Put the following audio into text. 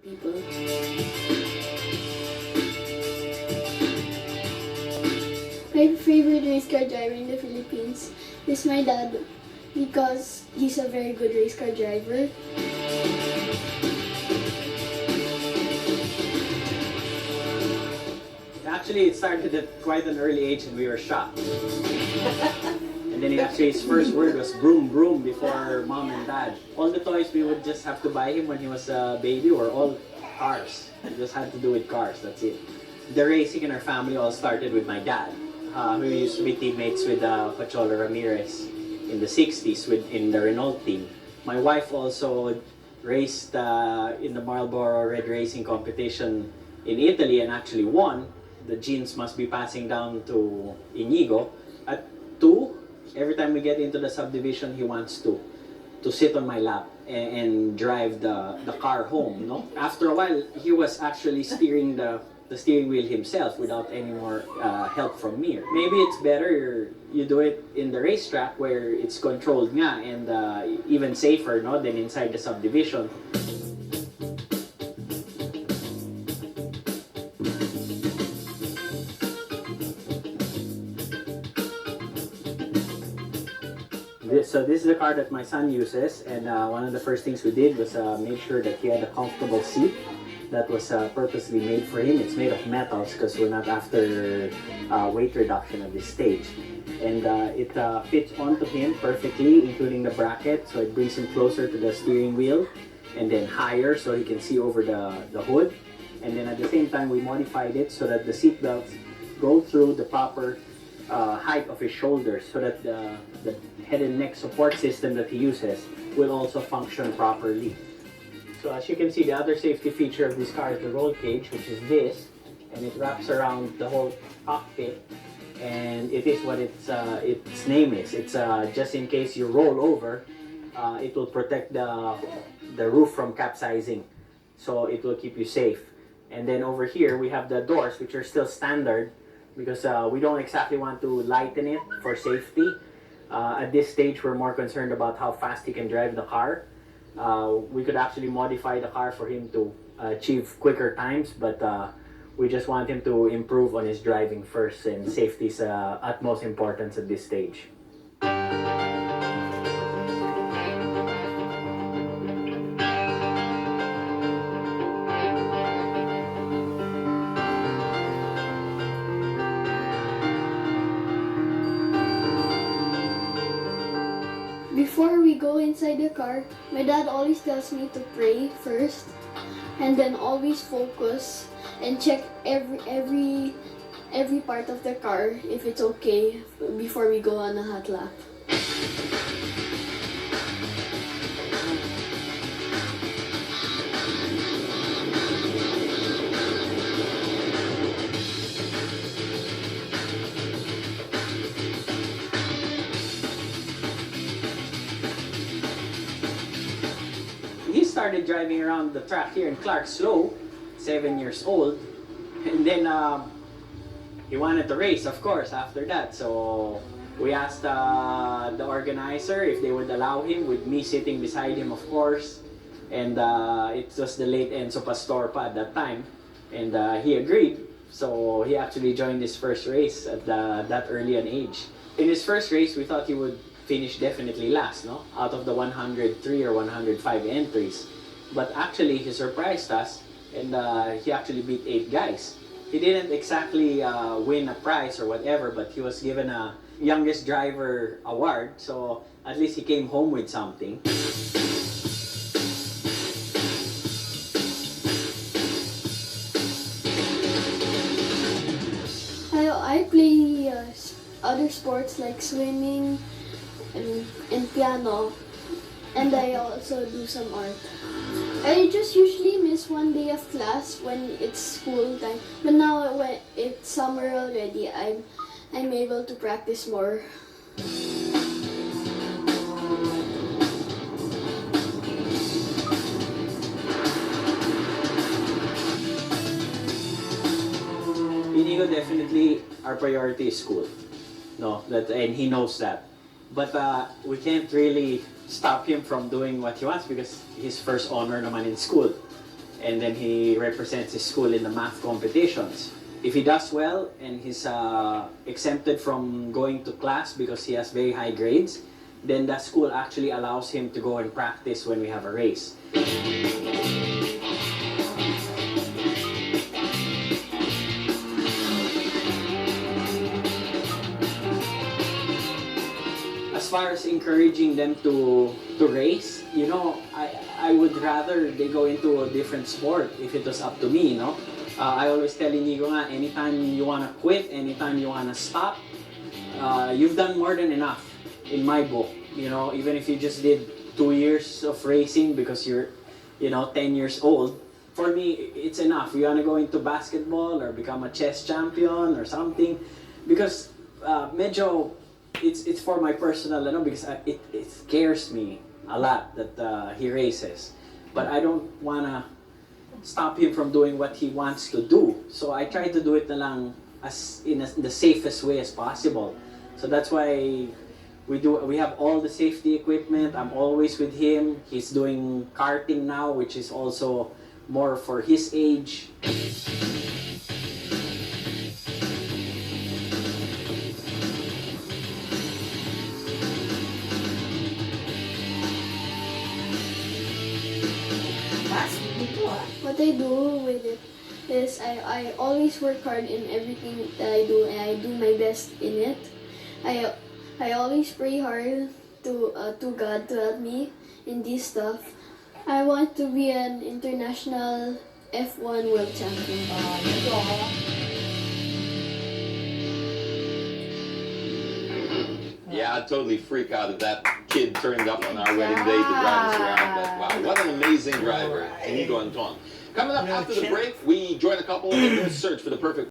people. My favorite race car driver in the Philippines is my dad because he's a very good race car driver. Actually, it started at quite an early age and we were shocked. And then actually his first word was broom broom before mom and dad. All the toys we would just have to buy him when he was a baby were all cars. It just had to do with cars, that's it. The racing in our family all started with my dad. We used to be teammates with Pachola Ramirez in the 60s in the Renault team. My wife also raced in the Marlboro Red Racing competition in Italy and actually won. The genes must be passing down to Inigo. At 2, every time we get into the subdivision, he wants to sit on my lap and drive the car home. No? After a while, he was actually steering the steering wheel himself without any more help from me. Maybe it's better you do it in the racetrack where it's controlled nga and even safer, no, than inside the subdivision. So this is the car that my son uses, and one of the first things we did was make sure that he had a comfortable seat that was purposely made for him. It's made of metals because we're not after weight reduction at this stage. And it fits onto him perfectly, including the bracket, so it brings him closer to the steering wheel and then higher so he can see over the hood. And then at the same time, we modified it so that the seat belts go through the proper height of his shoulders so that the head and neck support system that he uses will also function properly. So as you can see, the other safety feature of this car is the roll cage, which is this, and it wraps around the whole cockpit, and it is what its name is. It's just in case you roll over, it will protect the roof from capsizing, so it will keep you safe. And then over here we have the doors, which are still standard because we don't exactly want to lighten it for safety. At this stage, we're more concerned about how fast he can drive the car. We could actually modify the car for him to achieve quicker times, but we just want him to improve on his driving first, and safety is utmost importance at this stage. Before we go inside the car, my dad always tells me to pray first and then always focus and check every part of the car if it's okay before we go on a hot lap. He started driving around the track here in Clark slow, 7 years old, and then he wanted to race, of course, after that. So we asked the organizer if they would allow him, with me sitting beside him, of course. And it was the late Enzo Pastorpa at that time, and he agreed. So he actually joined his first race at that early an age. In his first race, we thought he would finish definitely last, no? Out of the 103 or 105 entries. But actually, he surprised us, and he actually beat 8 guys. He didn't exactly win a prize or whatever, but he was given a youngest driver award, so at least he came home with something. I play other sports like swimming and piano, and I also do some art. I just usually miss one day of class when it's school time, but now when it's summer already, I'm able to practice more. Inigo, definitely our priority is school. No, and he knows that. But we can't really stop him from doing what he wants because his first honor naman in school. and then he represents his school in the math competitions. If he does well and he's exempted from going to class because he has very high grades, then that school actually allows him to go and practice when we have a race. As far as encouraging them to race, you know, I would rather they go into a different sport if it was up to me, you know. I always tell Inigo nga, anytime you want to quit, anytime you want to stop, you've done more than enough in my book. You know, even if you just did 2 years of racing because you're, you know, 10 years old, for me, it's enough. You want to go into basketball or become a chess champion or something, because medyo, it's for my personal, you know, because it scares me a lot that he races. But I don't want to stop him from doing what he wants to do. So I try to do it na lang as in the safest way as possible. So that's why we have all the safety equipment. I'm always with him. He's doing karting now, which is also more for his age. What I do with it is I always work hard in everything that I do, and I do my best in it. I always pray hard to God to help me in this stuff. I want to be an international F1 world champion. Yeah, I'd totally freak out if that kid turned up on our wedding day to drive us around. But wow, what an amazing driver, Inigo Anton. Coming up after the break, we join a couple in their search for the perfect